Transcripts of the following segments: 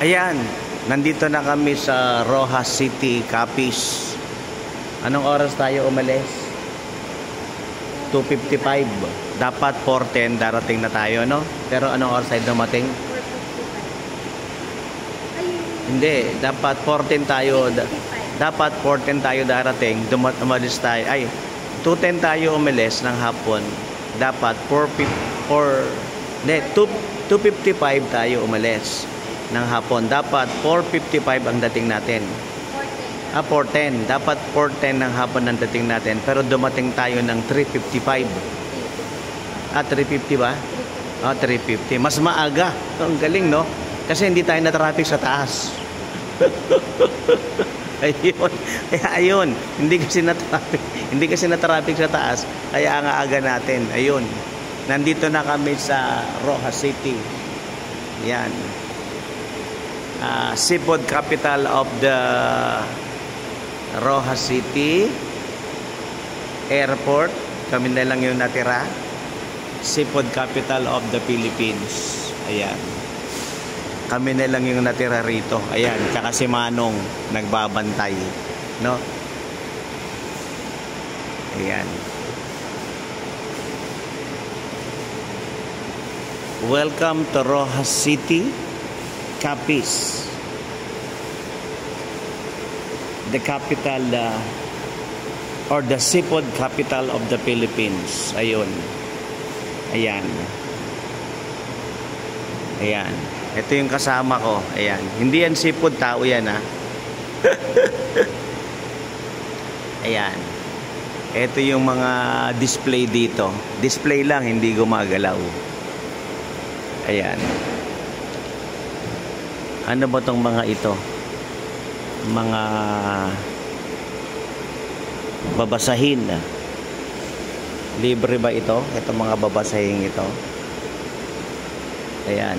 Ayan, nandito na kami sa Rojas City, Capiz. Anong oras tayo umalis? 2:55. Dapat 4:10 darating na tayo, no? Pero anong oras tayo dumating? 4:55. Hindi, dapat 4:10 tayo. Dapat 4:10 tayo darating. Umalis tayo. Ay, 2:10 tayo umalis ng hapon. Dapat 2:55 tayo umalis ng hapon. Dapat 4:55 ang dating natin. 4:10. Dapat 4:10 ng hapon ang dating natin. Pero dumating tayo ng 3:55. 3:50 ba? 3:50. Mas maaga. Ang galing, no? Kasi hindi tayo na-traffic sa taas. Ayun. Kaya ayun. Hindi kasi na-traffic sa taas. Kaya ang aga natin. Ayun. Nandito na kami sa Rojas City. Yan. Seafood capital of the Rojas City Airport. Kami na lang yung natira. Seafood capital of the Philippines. Ayan. Kami na lang yung natira rito. Ayan. Tsaka si Manong nagbabantay. No? Ayan. Welcome to Rojas City, Capiz. The capital or the seafood capital of the Philippines. Ayun. Ayan. Ayan. Ito yung kasama ko. Ayan. Hindi yan seafood, tao yan, ha. Ayan. Ito yung mga display dito. Display lang, hindi gumagalaw. Ayan. Ano ba tong mga ito? Mga babasahin. Libre ba ito? Ito mga babasahin ito. Ayan.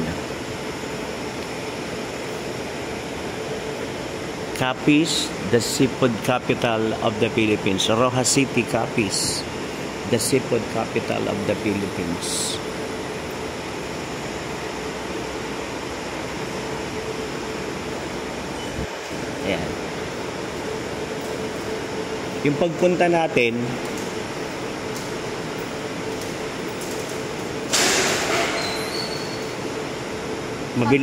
Capiz, the seafood capital of the Philippines. Rojas City, Capiz, the seafood capital of the Philippines. Ayan. Yung pagpunta natin,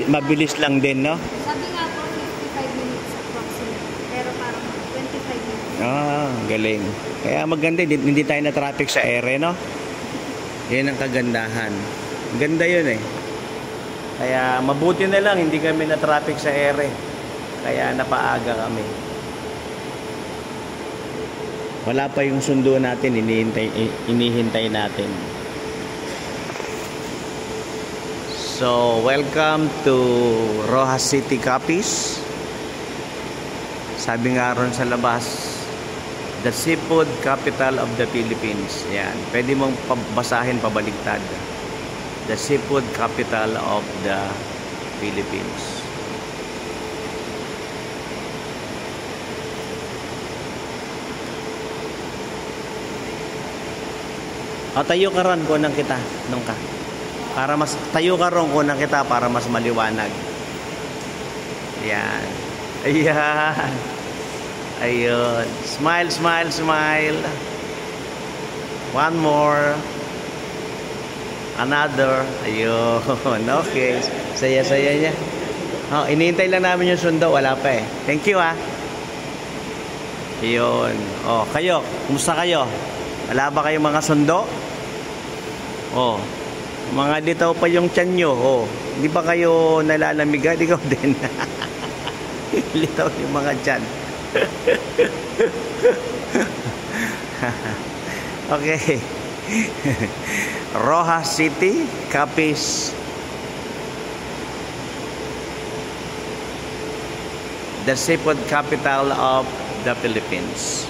mabilis lang din, no? Sabi nga po, 55 minutes approximate. Pero parang 25 minutes. Galing. Kaya maganda, hindi tayo na traffic sa ere, no? Yan ang kagandahan. Ganda yun, eh. Kaya mabuti na lang, hindi kami na traffic sa ere. Kaya napaaga kami. Wala pa yung sundo natin, inihintay natin. So, welcome to Rojas City, Capiz. Sabi nga ron sa labas, the seafood capital of the Philippines. Yan. Pwede mong basahin pabaligtad. The seafood capital of the Philippines. Tayo ka ron, kunang kita. Nung ka. Para mas tayo ka ron, kunang kita para mas maliwanag. Ayan. Ayan. Ayun. Smile, smile, smile. One more. Another. Ayun. Okay. Saya-saya niya. Inihintay lang namin yung sundo. Wala pa, eh. Thank you, ha. Ayun. Kayo. Kumusta kayo? Wala ba kayong mga sundo? Mga ditaw pa yung tiyan nyo. Di ba kayo nalalamigan? Ikaw din. Litaw yung mga tiyan. Okay. Rojas City, Capiz. The seafood capital of the Philippines.